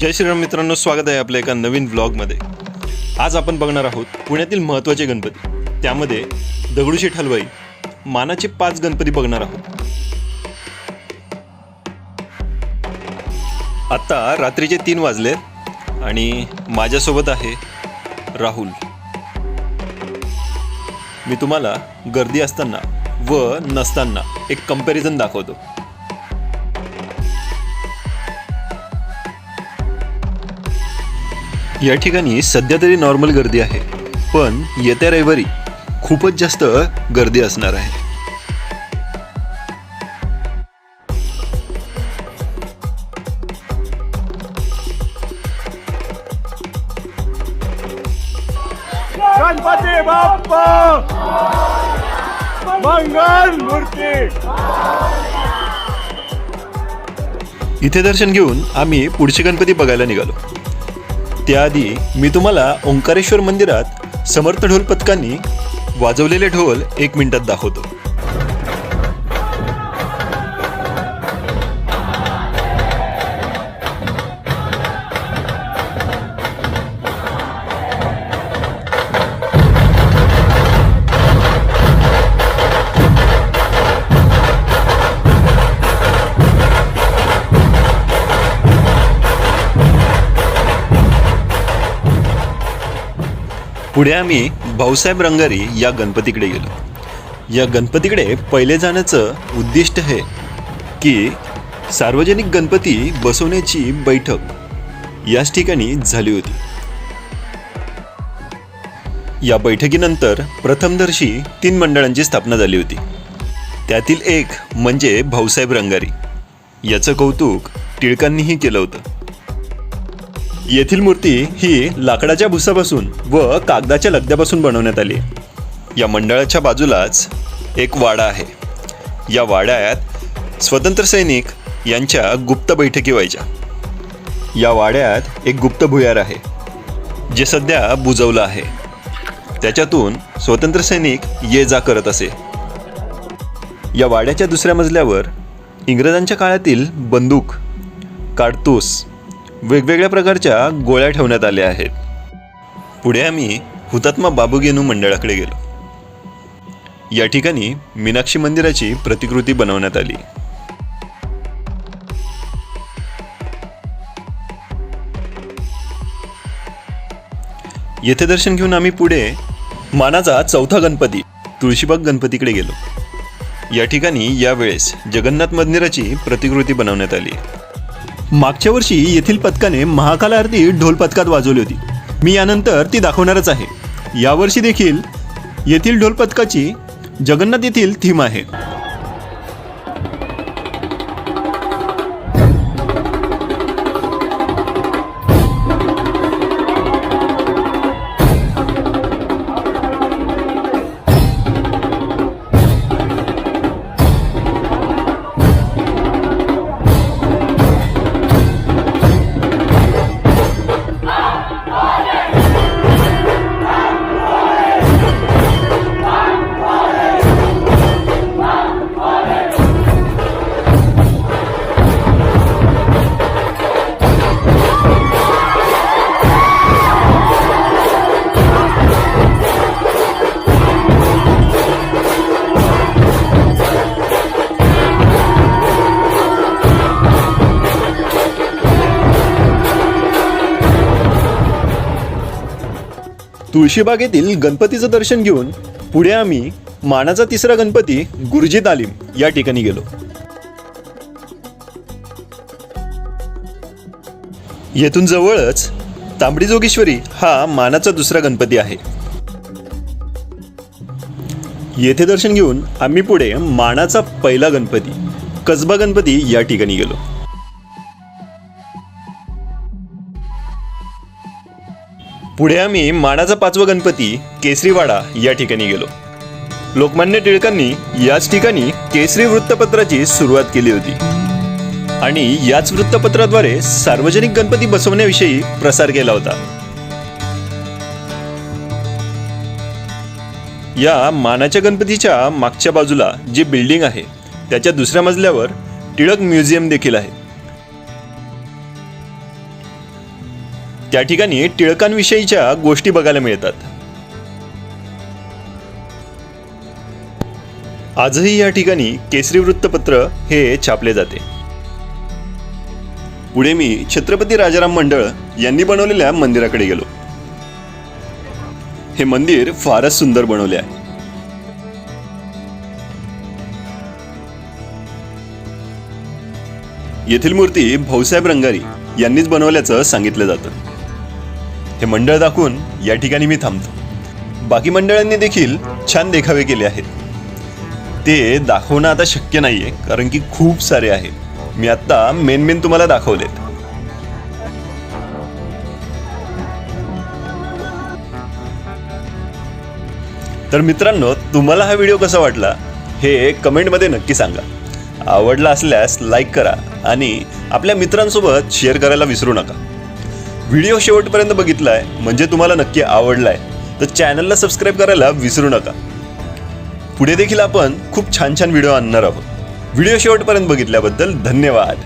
जय श्रीराम मित्रांनो, स्वागत आहे आपल्या एका नवीन व्लॉगमध्ये। आज आपण बघणार आहोत पुण्यातील महत्त्वाचे गणपती, त्यामध्ये दगडूशेठ हलवाई मानाचे 5 गणपती बघणार आहोत। आता रात्रीचे 3 वाजले आणि माझ्यासोबत आहे राहुल। मी तुम्हाला गर्दी असताना व नसताना एक कंपॅरिझन दाखवतो। या ठिकाणी सध्या तरी नॉर्मल गर्दी आहे, पण येत्या रविवारी खूपच जास्त गर्दी असणार आहे। गणपती बाप्पा मंगल मूर्ती। इथे दर्शन घेऊन आम्ही पुढचे गणपती बघायला निघालो। त्याआधी मी तुम्हाला ओंकारेश्वर मंदिरात समर्थ ढोल पथकांनी वाजवलेले ढोल 1 मिनिटात दाखवतो। पुढे आम्ही भाऊसाहेब रंगारी या गणपतीकडे गेलो। या गणपतीकडे पहिले जाण्याचं उद्दिष्ट आहे की सार्वजनिक गणपती बसवण्याची बैठक याच ठिकाणी झाली होती। या बैठकीनंतर प्रथमदर्शी 3 मंडळांची स्थापना झाली होती। त्यातील एक म्हणजे भाऊसाहेब रंगारी। याचं कौतुक टिळकांनीही केलं होतं। येथील मूर्ती ही लाकडाच्या भुसापासून व कागदाच्या लगद्यापासून बनवण्यात आली। या मंडळाच्या बाजूलाच एक वाडा आहे। या वाड्यात स्वतंत्र सैनिक यांच्या गुप्त बैठकी व्हायच्या। या वाड्यात एक गुप्त भुयार आहे, जे सध्या बुजवलं आहे। त्याच्यातून स्वतंत्र सैनिक ये जा करत असे। या वाड्याच्या दुसऱ्या मजल्यावर इंग्रजांच्या काळातील बंदूक, काडतूस, वेगवेगळ्या प्रकारच्या गोळ्या ठेवण्यात आल्या आहेत। पुढे आम्ही हुतात्मा बाबू गेनू मंडळाकडे गेलो। या ठिकाणी मीनाक्षी मंदिराची प्रतिकृती बनवण्यात आली। येथे दर्शन घेऊन आम्ही पुढे मानाचा 4था गणपती तुळशीबाग गणपतीकडे गेलो। या ठिकाणी यावेळेस जगन्नाथ मंदिराची प्रतिकृती बनवण्यात आली। मागच्या वर्षी येथील पथकाने महाकाल आरती ढोल पथकात वाजवली होती। मी यानंतर ती दाखवणारच आहे। यावर्षी देखील येथील ढोल पथकाची जगन्नाथ येथील थीम आहे। तुळशीबागेतील गणपतीचं दर्शन घेऊन पुढे आम्ही मानाचा 3रा गणपती गुरुजी तालीम या ठिकाणी गेलो। येथून जवळच तांबडी जोगेश्वरी हा मानाचा 2रा गणपती आहे। येथे दर्शन घेऊन आम्ही पुढे मानाचा 1ला गणपती कसबा गणपती या ठिकाणी गेलो। पुढे आम्ही मानाचा 5वा गणपती केसरीवाडा या ठिकाणी गेलो। लोकमान्य टिळकांनी याच ठिकाणी केसरी वृत्तपत्राची सुरुवात केली होती आणि याच वृत्तपत्राद्वारे सार्वजनिक गणपती बसवण्याविषयी प्रसार केला होता। या मानाच्या गणपतीच्या मागच्या बाजूला जी बिल्डिंग आहे त्याच्या दुसऱ्या मजल्यावर टिळक म्युझियम देखील आहे। त्या ठिकाणी टिळकांविषयीच्या गोष्टी बघायला मिळतात. आजही या ठिकाणी केसरी वृत्तपत्र हे छापले जाते. पुढे मी छत्रपती राजाराम मंडळ यांनी बनवलेल्या मंदिराकडे गेलो. हे मंदिर फारच सुंदर बनवले आहे. येथील मूर्ती भाऊसाहेब रंगारी यांनीच बनवल्याचं सांगितलं जातं. हे मंडळ दाखवून या ठिकाणी मी थांबतो. बाकी मंडळांनी देखील छान देखावे केले आहेत. ते दाखवणं आता शक्य नाहीये कारण की खूप सारे आहे. मी आता मेन तुम्हाला दाखवलेत. तर मित्रांनो, तुम्हाला हा व्हिडिओ कसा वाटला हे कमेंटमध्ये नक्की सांगा. आवडला असल्यास लाईक करा आणि आपल्या मित्रांसोबत शेअर करायला विसरू नका. व्हिडिओ शेवटपर्यंत बघितलाय म्हणजे तुम्हाला नक्की आवडलाय, तर चॅनलला सबस्क्राईब करायला विसरू नका. पुढे देखील आपण खूप छान व्हिडिओ आणणार आहोत. व्हिडिओ शेवटपर्यंत बघितल्याबद्दल धन्यवाद.